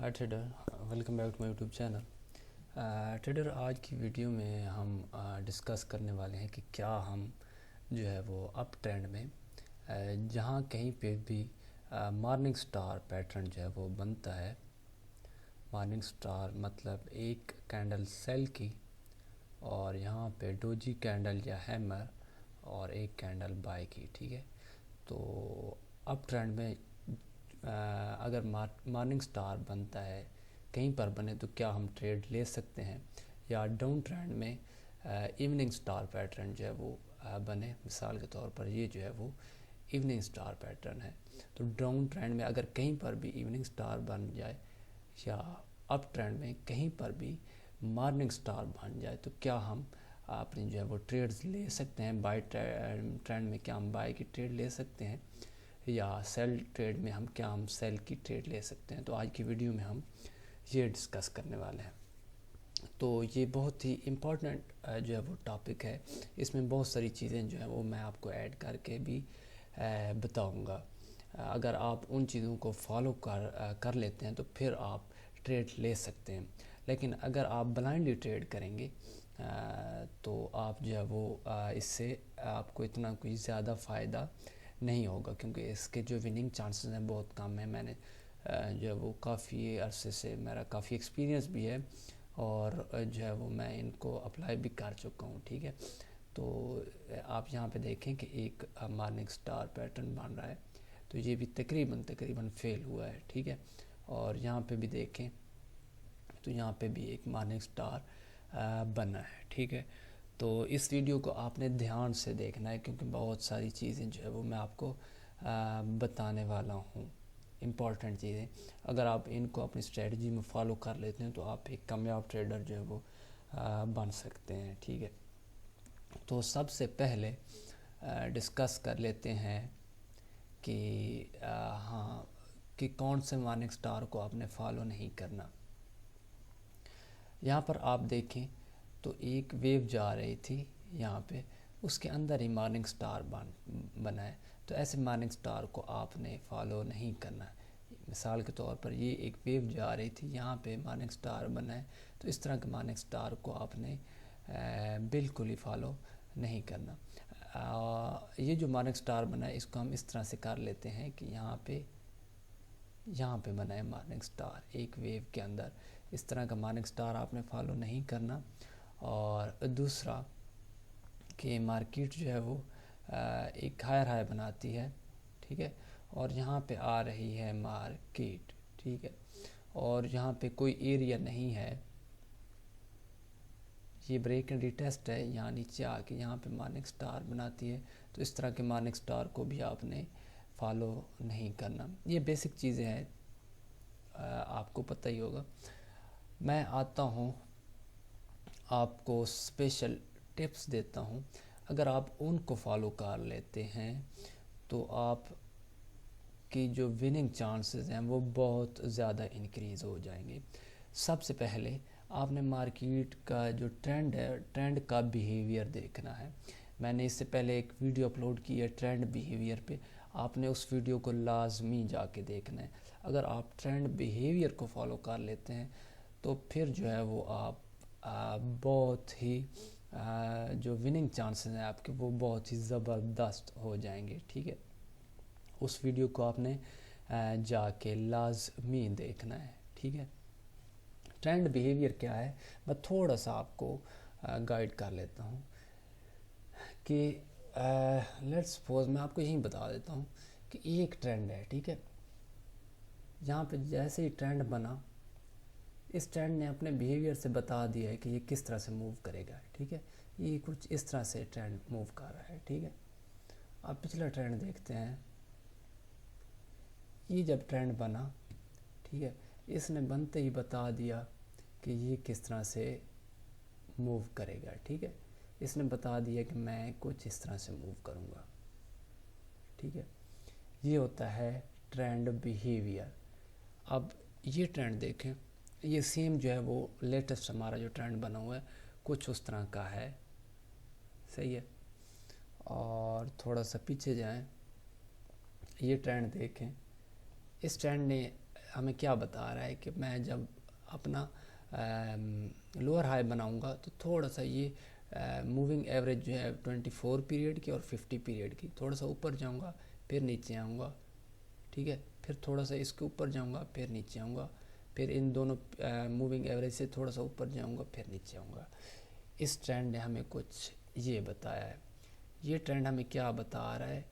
Hi trader, welcome back to my YouTube channel. Trader, आज की video में हम डिस्कस करने वाले हैं कि क्या हम जो है वो अप ट्रेंड में जहाँ कहीं पे भी मॉर्निंग स्टार पैटर्न जो है वो बनता है। मॉर्निंग स्टार मतलब एक कैंडल सेल की और यहाँ पे डोजी कैंडल या हैमर और एक कैंडल बाय की। ठीक है, तो अप ट्रेंड में अगर मॉर्निंग स्टार बनता है, कहीं पर बने, तो क्या हम ट्रेड ले सकते हैं, या डाउन ट्रेंड में इवनिंग स्टार पैटर्न जो है वो बने। मिसाल के तौर पर ये जो है वो इवनिंग स्टार पैटर्न है, तो डाउन ट्रेंड में अगर कहीं पर भी इवनिंग स्टार बन जाए या अप ट्रेंड में कहीं पर भी मॉर्निंग स्टार बन जाए, तो क्या हम अपनी जो है वो ट्रेड्स ले सकते हैं। बाय ट्रेंड में क्या हम बाय की ट्रेड ले सकते हैं, या सेल ट्रेड में हम सेल की ट्रेड ले सकते हैं। तो आज की वीडियो में हम ये डिस्कस करने वाले हैं। तो ये बहुत ही इम्पोर्टेंट जो है वो टॉपिक है। इसमें बहुत सारी चीज़ें जो है वो मैं आपको ऐड करके भी बताऊंगा। अगर आप उन चीज़ों को फॉलो कर लेते हैं तो फिर आप ट्रेड ले सकते हैं। लेकिन अगर आप ब्लाइंडली ट्रेड करेंगे तो आप जो है वो इससे आपको इतना कोई ज़्यादा फ़ायदा नहीं होगा, क्योंकि इसके जो विनिंग चांसेस हैं बहुत कम है। मैंने जो है वो काफ़ी अरसे से मेरा काफ़ी एक्सपीरियंस भी है, और जो है वो मैं इनको अप्लाई भी कर चुका हूँ। ठीक है, तो आप यहाँ पे देखें कि एक मॉर्निंग स्टार पैटर्न बन रहा है, तो ये भी तकरीबन फेल हुआ है। ठीक है, और यहाँ पे भी देखें तो यहाँ पे भी एक मॉर्निंग स्टार बना है। ठीक है, तो इस वीडियो को आपने ध्यान से देखना है, क्योंकि बहुत सारी चीज़ें जो है वो मैं आपको बताने वाला हूँ, इम्पॉर्टेंट चीज़ें। अगर आप इनको अपनी स्ट्रेटजी में फॉलो कर लेते हैं तो आप एक कामयाब ट्रेडर जो है वो बन सकते हैं। ठीक है, तो सबसे पहले डिस्कस कर लेते हैं कि हाँ, कि कौन से मॉर्निंग स्टार को आपने फॉलो नहीं करना। यहाँ पर आप देखें तो एक वेव जा रही थी यहाँ पे, उसके अंदर ही मॉर्निंग स्टार बना है। तो ऐसे मॉर्निंग स्टार को आपने फॉलो नहीं करना है। मिसाल के तौर पर ये एक वेव जा रही थी, यहाँ पे मॉर्निंग स्टार बना है, तो इस तरह के मॉर्निंग स्टार को आपने बिल्कुल ही फॉलो नहीं करना। ये जो मॉर्निंग स्टार बना है इसको हम इस तरह से कर लेते हैं कि यहाँ पे बना है मॉर्निंग स्टार एक वेव के अंदर। इस तरह का मॉर्निंग स्टार आपने फॉलो नहीं करना। और दूसरा कि मार्केट जो है वो एक हायर हाई बनाती है। ठीक है, और यहाँ पे आ रही है मार्केट। ठीक है, और यहाँ पे कोई एरिया नहीं है, ये ब्रेक एंड रिटेस्ट है। यहाँ नीचे आके यहाँ पे मॉर्निंग स्टार बनाती है, तो इस तरह के मॉर्निंग स्टार को भी आपने फॉलो नहीं करना। ये बेसिक चीज़ें हैं, आपको पता ही होगा। मैं आता हूँ आपको स्पेशल टिप्स देता हूँ। अगर आप उनको फॉलो कर लेते हैं तो आप की जो विनिंग चांसेस हैं वो बहुत ज़्यादा इंक्रीज़ हो जाएंगे। सबसे पहले आपने मार्केट का जो ट्रेंड है, ट्रेंड का बिहेवियर देखना है। मैंने इससे पहले एक वीडियो अपलोड की है ट्रेंड बिहेवियर पे, आपने उस वीडियो को लाजमी जाके देखना है। अगर आप ट्रेंड बिहेवियर को फॉलो कर लेते हैं तो फिर जो है वो आप बहुत ही जो विनिंग चांसेस हैं आपके वो बहुत ही ज़बरदस्त हो जाएंगे। ठीक है, उस वीडियो को आपने जाके लाजमी देखना है। ठीक है, ट्रेंड बिहेवियर क्या है, मैं थोड़ा सा आपको गाइड कर लेता हूँ कि लेट्स सपोज मैं आपको यही बता देता हूँ कि एक ट्रेंड है। ठीक है, यहाँ पे जैसे ही ट्रेंड बना, इस ट्रेंड ने अपने बिहेवियर से बता दिया है कि ये किस तरह से मूव करेगा। ठीक है, ये कुछ इस तरह से ट्रेंड मूव कर रहा है। ठीक है, अब पिछला ट्रेंड देखते हैं। ये जब ट्रेंड बना, ठीक है, इसने बनते ही बता दिया कि ये किस तरह से मूव करेगा। ठीक है, इसने बता दिया कि मैं कुछ इस तरह से मूव करूँगा। ठीक है, ये होता है ट्रेंड बिहेवियर। अब ये ट्रेंड देखें, ये सेम जो है वो लेटेस्ट हमारा जो ट्रेंड बना हुआ है कुछ उस तरह का है। सही है, और थोड़ा सा पीछे जाएं, ये ट्रेंड देखें। इस ट्रेंड ने हमें क्या बता रहा है कि मैं जब अपना लोअर हाई बनाऊंगा तो थोड़ा सा ये मूविंग एवरेज जो है 24 पीरियड की और 50 पीरियड की, थोड़ा सा ऊपर जाऊंगा फिर नीचे आऊँगा, ठीक है, फिर थोड़ा सा इसके ऊपर जाऊंगा फिर नीचे आऊँगा, फिर इन दोनों मूविंग एवरेज से थोड़ा सा ऊपर जाऊंगा फिर नीचे आऊँगा। इस ट्रेंड ने हमें कुछ ये बताया है। ये ट्रेंड हमें क्या बता रहा है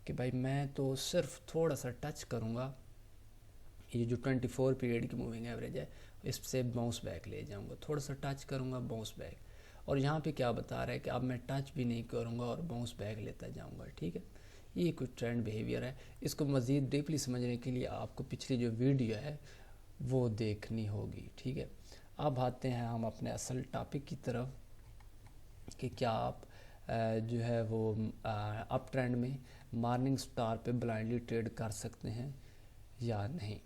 कि भाई मैं तो सिर्फ थोड़ा सा टच करूँगा, ये जो 24 पीरियड की मूविंग एवरेज है इससे बाउंस बैक ले जाऊँगा, थोड़ा सा टच करूँगा बाउंस बैक। और यहाँ पे क्या बता रहा है कि अब मैं टच भी नहीं करूँगा और बाउंस बैक लेता जाऊँगा, ठीक है। ये कुछ ट्रेंड बिहेवियर है। इसको मज़ीद डीपली समझने के लिए आपको पिछली जो वीडियो है वो देखनी होगी, ठीक है। अब आते हैं हम अपने असल टॉपिक की तरफ कि क्या आप जो है वो अप ट्रेंड में मॉर्निंग स्टार पे ब्लाइंडली ट्रेड कर सकते हैं या नहीं।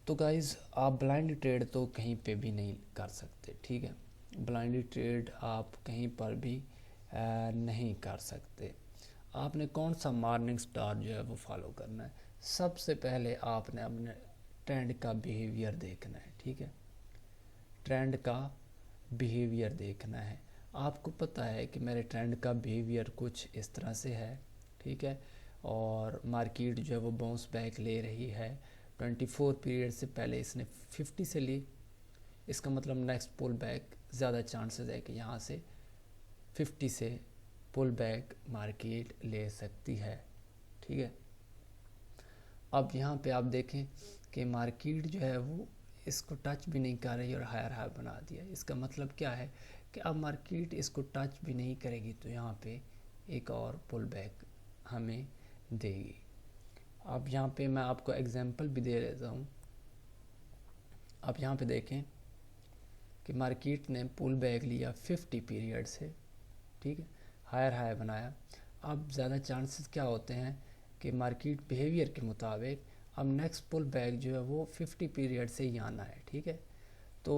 तो गाइज़ आप ब्लाइंड ट्रेड तो कहीं पे भी नहीं कर सकते, ठीक है। ब्लाइंडली ट्रेड आप कहीं पर भी नहीं कर सकते। आपने कौन सा मॉर्निंग स्टार जो है वो फॉलो करना है। सबसे पहले आपने अपने ट्रेंड का बिहेवियर देखना है, ठीक है। ट्रेंड का बिहेवियर देखना है। आपको पता है कि मेरे ट्रेंड का बिहेवियर कुछ इस तरह से है, ठीक है, और मार्केट जो है वो बाउंस बैक ले रही है। 24 पीरियड से पहले इसने 50 से ली, इसका मतलब नेक्स्ट पुल बैक ज़्यादा चांसेस है कि यहाँ से 50 से पुल बैक मार्केट ले सकती है, ठीक है। अब यहाँ पे आप देखें कि मार्केट जो है वो इसको टच भी नहीं कर रही और हायर हाई बना दिया। इसका मतलब क्या है कि अब मार्केट इसको टच भी नहीं करेगी तो यहाँ पे एक और पुल बैक हमें देगी। अब यहाँ पे मैं आपको एग्जांपल भी दे देता हूँ। अब यहाँ पे देखें कि मार्केट ने पुल बैक लिया 50 पीरियड से, ठीक है, हायर हाई बनाया। अब ज़्यादा चांसेस क्या होते हैं कि मार्केट बिहेवियर के मुताबिक अब नेक्स्ट पुल बैक जो है वो 50 पीरियड से ही आना है, ठीक है। तो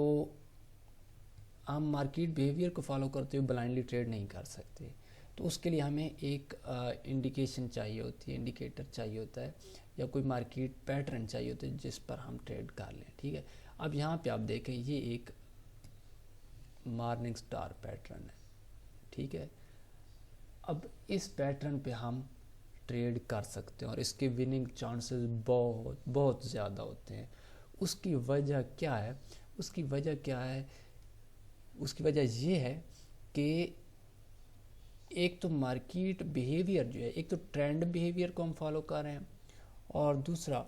हम मार्केट बिहेवियर को फॉलो करते हुए ब्लाइंडली ट्रेड नहीं कर सकते। तो उसके लिए हमें एक इंडिकेशन चाहिए होती है, इंडिकेटर चाहिए होता है, या कोई मार्केट पैटर्न चाहिए होता है जिस पर हम ट्रेड कर लें, ठीक है। अब यहाँ पे आप देखें ये एक मॉर्निंग स्टार पैटर्न है, ठीक है। अब इस पैटर्न पे हम ट्रेड कर सकते हैं और इसके विनिंग चांसेस बहुत बहुत ज़्यादा होते हैं। उसकी वजह क्या है? उसकी वजह क्या है? उसकी वजह ये है कि एक तो मार्केट बिहेवियर जो है, एक तो ट्रेंड बिहेवियर को हम फॉलो कर रहे हैं, और दूसरा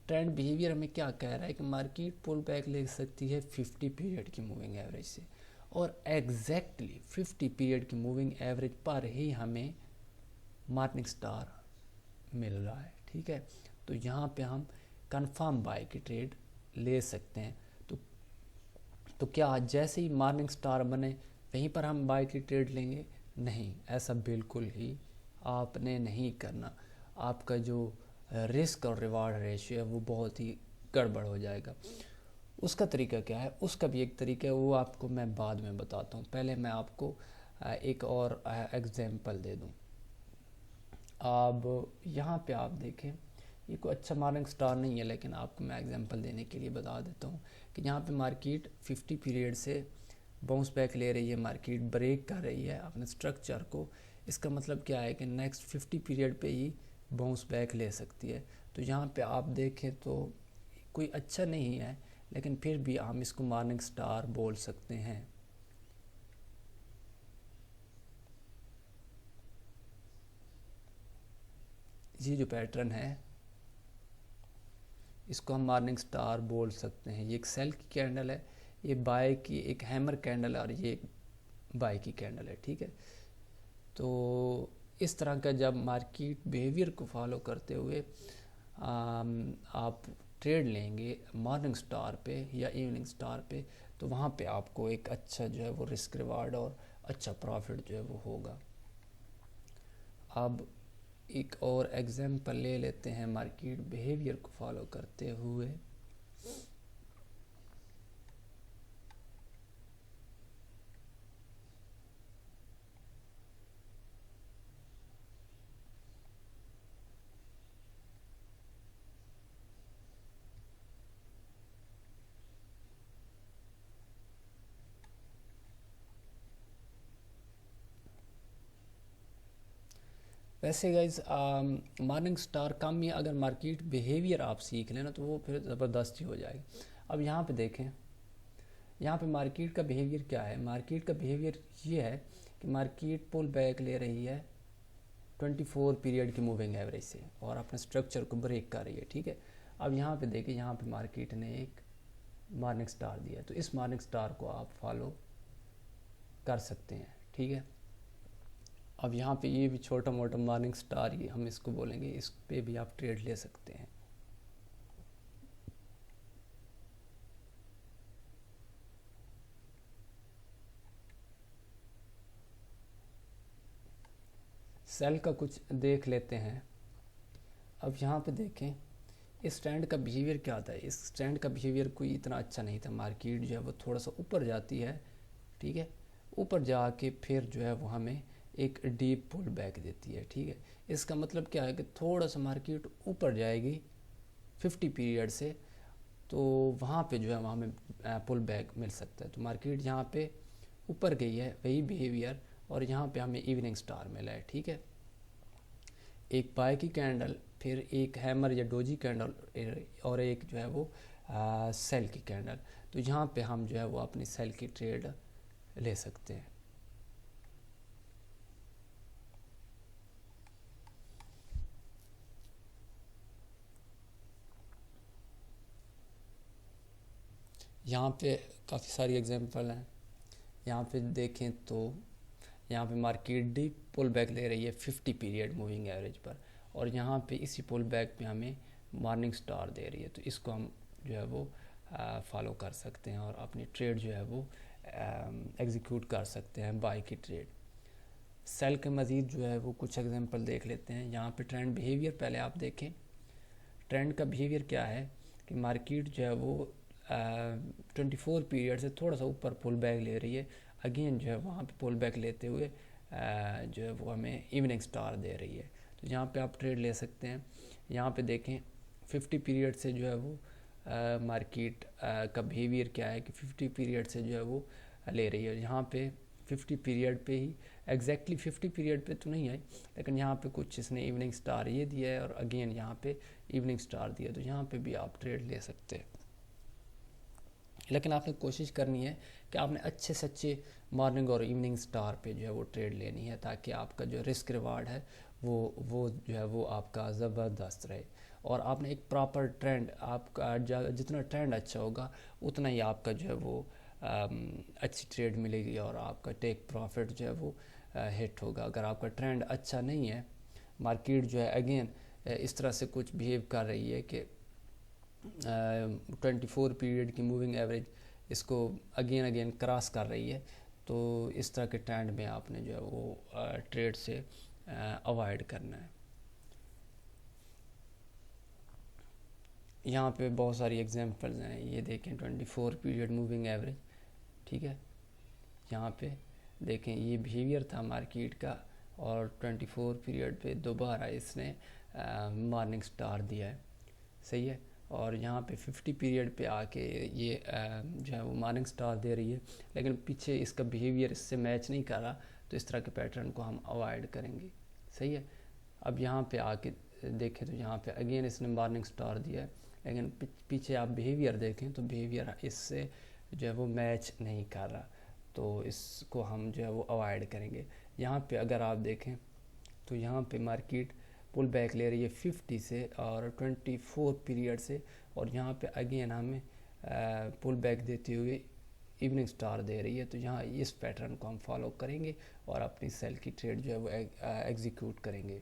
ट्रेंड बिहेवियर हमें क्या कह रहा है कि मार्केट पुल बैक ले सकती है 50 पीरियड की मूविंग एवरेज से, और एग्जैक्टली 50 पीरियड की मूविंग एवरेज पर ही हमें मॉर्निंग स्टार मिल रहा है, ठीक है। तो यहाँ पे हम कंफर्म बाय की ट्रेड ले सकते हैं। तो क्या जैसे ही मॉर्निंग स्टार बने वहीं पर हम बाय की ट्रेड लेंगे? नहीं, ऐसा बिल्कुल ही आपने नहीं करना। आपका जो रिस्क और रिवार्ड रेशियो है वो बहुत ही गड़बड़ हो जाएगा। उसका तरीका क्या है? उसका भी एक तरीका है, वो आपको मैं बाद में बताता हूँ। पहले मैं आपको एक और एग्जांपल दे दूँ। अब यहाँ पे आप देखें, ये कोई अच्छा मॉर्निंग स्टार नहीं है, लेकिन आपको मैं एग्जांपल देने के लिए बता देता हूँ कि यहाँ पे मार्केट 50 पीरियड से बाउंस बैक ले रही है, मार्केट ब्रेक कर रही है अपने स्ट्रक्चर को। इसका मतलब क्या है कि नेक्स्ट 50 पीरियड पे ही बाउंस बैक ले सकती है। तो यहाँ पे आप देखें तो कोई अच्छा नहीं है, लेकिन फिर भी हम इसको मॉर्निंग स्टार बोल सकते हैं। ये जो पैटर्न है इसको हम मॉर्निंग स्टार बोल सकते हैं। ये एक सेल की कैंडल है, ये बाय की एक हैमर कैंडल है, और ये एक बाय की कैंडल है, ठीक है। तो इस तरह का जब मार्केट बिहेवियर को फॉलो करते हुए आप ट्रेड लेंगे मॉर्निंग स्टार पे या इवनिंग स्टार पे, तो वहाँ पे आपको एक अच्छा जो है वो रिस्क रिवार्ड और अच्छा प्रॉफिट जो है वो होगा। अब एक और एग्जांपल ले लेते हैं मार्केट बिहेवियर को फॉलो करते हुए। वैसे गाइज मॉर्निंग स्टार कम में अगर मार्केट बिहेवियर आप सीख लेना तो वो फिर ज़बरदस्ती हो जाएगी। अब यहाँ पे देखें, यहाँ पे मार्केट का बिहेवियर क्या है। मार्केट का बिहेवियर ये है कि मार्केट पुल बैक ले रही है 24 पीरियड की मूविंग एवरेज से और अपने स्ट्रक्चर को ब्रेक कर रही है, ठीक है। अब यहाँ पे देखिए, यहाँ पे मार्केट ने एक मॉर्निंग स्टार दिया, तो इस मॉर्निंग स्टार को आप फॉलो कर सकते हैं, ठीक है। अब यहाँ पे ये भी छोटा मोटा मॉर्निंग स्टार ही हम इसको बोलेंगे, इस पे भी आप ट्रेड ले सकते हैं। सेल का कुछ देख लेते हैं। अब यहाँ पे देखें इस ट्रेंड का बिहेवियर क्या था। इस ट्रेंड का बिहेवियर कोई इतना अच्छा नहीं था। मार्केट जो है वो थोड़ा सा ऊपर जाती है, ठीक है, ऊपर जाके फिर जो है वो हमें एक डीप पुल बैक देती है, ठीक है। इसका मतलब क्या है कि थोड़ा सा मार्केट ऊपर जाएगी 50 पीरियड से, तो वहाँ पे जो है वहाँ हमें पुल बैक मिल सकता है। तो मार्केट यहाँ पे ऊपर गई है, वही बिहेवियर, और यहाँ पे हमें इवनिंग स्टार मिला है, ठीक है। एक बाय की कैंडल, फिर एक हैमर या डोजी कैंडल, और एक जो है वो सेल की कैंडल। तो यहाँ पे हम जो है वो अपनी सेल की ट्रेड ले सकते हैं। यहाँ पे काफ़ी सारी एग्जांपल हैं। यहाँ पे देखें तो यहाँ पे मार्केट डीप पुल बैक ले रही है 50 पीरियड मूविंग एवरेज पर, और यहाँ पे इसी पुल बैक पे हमें मॉर्निंग स्टार दे रही है। तो इसको हम जो है वो फॉलो कर सकते हैं और अपनी ट्रेड जो है वो एग्जीक्यूट कर सकते हैं, बाय की ट्रेड। सेल के मज़ीद जो है वो कुछ एग्जांपल देख लेते हैं। यहाँ पे ट्रेंड बिहेवियर पहले आप देखें। ट्रेंड का बिहेवियर क्या है कि मार्केट जो है वो 24 पीरियड से थोड़ा सा ऊपर पुल बैक ले रही है। अगेन जो है वहाँ पे पुल बैक लेते हुए जो है वो हमें इवनिंग स्टार दे रही है। तो यहाँ पे आप ट्रेड ले सकते हैं। यहाँ पे देखें 50 पीरियड से जो है वो मार्केट का बिहेवियर क्या है कि 50 पीरियड से जो है वो ले रही है। यहाँ पे 50 पीरियड पे ही एग्जैक्टली 50 पीरियड पे तो नहीं आई, लेकिन यहाँ पे कुछ इसने इवनिंग स्टार ये दिया है और अगेन यहाँ पे इवनिंग स्टार दिया, तो यहाँ पे भी आप ट्रेड ले सकते हैं। लेकिन आपने कोशिश करनी है कि आपने अच्छे से अच्छे मॉर्निंग और इवनिंग स्टार पे जो है वो ट्रेड लेनी है, ताकि आपका जो रिस्क रिवार्ड है वो जो है वो आपका ज़बरदस्त रहे। और आपने एक प्रॉपर ट्रेंड, आपका जितना ट्रेंड अच्छा होगा उतना ही आपका जो है वो अच्छी ट्रेड मिलेगी और आपका टेक प्रॉफिट जो है वो हिट होगा। अगर आपका ट्रेंड अच्छा नहीं है, मार्केट जो है अगेन इस तरह से कुछ बिहेव कर रही है कि 24 पीरियड की मूविंग एवरेज इसको अगेन क्रॉस कर रही है, तो इस तरह के ट्रेंड में आपने जो है वो ट्रेड से अवॉइड करना है। यहाँ पे बहुत सारी एग्जांपल्स हैं, ये देखें 24 पीरियड मूविंग एवरेज, ठीक है। यहाँ पे देखें ये बिहेवियर था मार्केट का, और 24 पीरियड पे दोबारा इसने मॉर्निंग स्टार दिया है, सही है। और यहाँ पे 50 पीरियड पे आके ये जो है वो मॉर्निंग स्टार दे रही है, लेकिन पीछे इसका बिहेवियर इससे मैच नहीं कर रहा, तो इस तरह के पैटर्न को हम अवॉइड करेंगे, सही है। अब यहाँ पे आके देखें तो यहाँ पे अगेन इसने मॉर्निंग स्टार दिया है, लेकिन पीछे आप बिहेवियर देखें तो बिहेवियर इससे जो है वो मैच नहीं कर रहा, तो इसको हम जो है वो अवॉइड करेंगे। यहाँ पे अगर आप देखें तो यहाँ पे मार्केट पुल बैक ले रही है 50 से और 24 पीरियड से, और यहाँ पे अगेन हमें पुल बैक देते हुए इवनिंग स्टार दे रही है। तो यहाँ इस पैटर्न को हम फॉलो करेंगे और अपनी सेल की ट्रेड जो है वो एग्जीक्यूट करेंगे।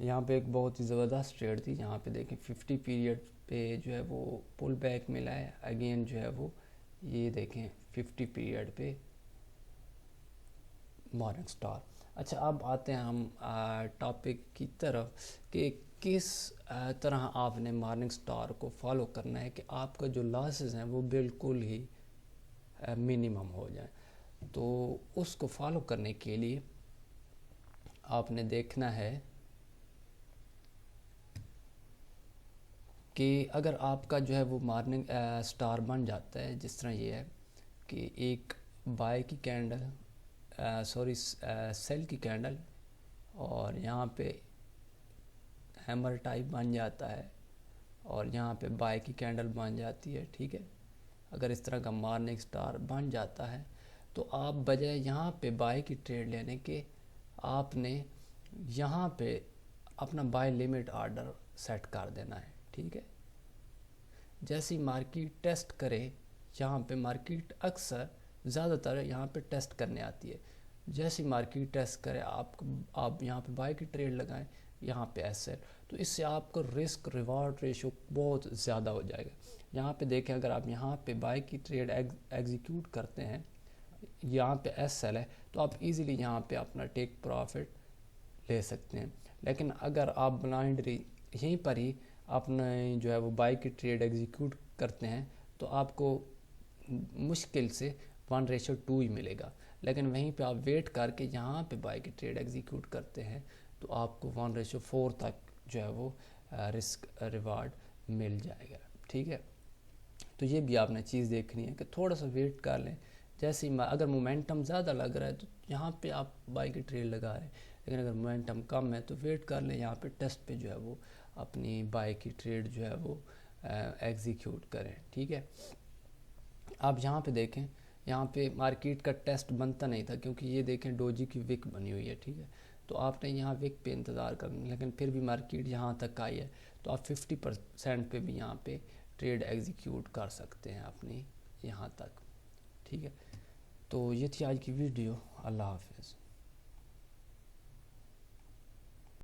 यहाँ पे एक बहुत ही ज़बरदस्त ट्रेड थी। यहाँ पे देखें 50 पीरियड पे जो है वो पुल बैक मिला है, अगेन जो है वो ये देखें 50 पीरियड पे मॉर्निंग स्टार। अच्छा, अब आते हैं हम टॉपिक की तरफ कि किस तरह आपने मॉर्निंग स्टार को फॉलो करना है कि आपका जो लॉसेस हैं वो बिल्कुल ही मिनिमम हो जाए। तो उसको फॉलो करने के लिए आपने देखना है कि अगर आपका जो है वो मॉर्निंग स्टार बन जाता है, जिस तरह ये है कि एक बाय की कैंडल, सॉरी सेल की कैंडल, और यहाँ पे हैमर टाइप बन जाता है, और यहाँ पे बाय की कैंडल बन जाती है, ठीक है। अगर इस तरह का मॉर्निंग स्टार बन जाता है तो आप बजाय यहाँ पे बाय की ट्रेड लेने के, आपने यहाँ पे अपना बाय लिमिट ऑर्डर सेट कर देना है, ठीक है। जैसी मार्केट टेस्ट करे, यहाँ पे मार्केट अक्सर ज़्यादातर यहाँ पे टेस्ट करने आती है। जैसी मार्केट टेस्ट करे, आप यहाँ पे बाय की ट्रेड लगाएं, यहाँ पे एसएल, तो इससे आपको रिस्क रिवार्ड रेशो बहुत ज़्यादा हो जाएगा। यहाँ पे देखें, अगर आप यहाँ पे बाय की ट्रेड एग्जीक्यूट करते हैं, यहाँ पे एसएल है, तो आप इजीली यहाँ पे अपना टेक प्रॉफिट ले सकते हैं। लेकिन अगर आप ब्लाइंडली यहीं पर ही अपने जो है वो बाय की ट्रेड एग्जीक्यूट करते हैं, तो आपको मुश्किल से 1:2 ही मिलेगा। लेकिन वहीं पे आप वेट करके यहाँ पे बाय की ट्रेड एग्जीक्यूट करते हैं, तो आपको 1:4 तक जो है वो रिस्क रिवार्ड मिल जाएगा, ठीक है। तो ये भी आपने चीज़ देखनी है कि थोड़ा सा वेट कर लें। जैसे ही अगर मोमेंटम ज़्यादा लग रहा है तो यहाँ पे आप बाय की ट्रेड लगा रहे हैं, लेकिन अगर मोमेंटम कम है तो वेट कर लें, यहाँ पे टेस्ट पे जो है वो अपनी बाय की ट्रेड जो है वो एग्जीक्यूट करें, ठीक है। आप यहाँ पे देखें, यहाँ पे मार्केट का टेस्ट बनता नहीं था, क्योंकि ये देखें डोजी की विक बनी हुई है, ठीक है। तो आपने यहाँ विक पे इंतज़ार करना, लेकिन फिर भी मार्केट यहाँ तक आई है, तो आप 50% पे भी यहाँ पे ट्रेड एग्जीक्यूट कर सकते हैं अपनी यहाँ तक, ठीक है। तो ये थी आज की वीडियो। अल्लाह हाफिज़।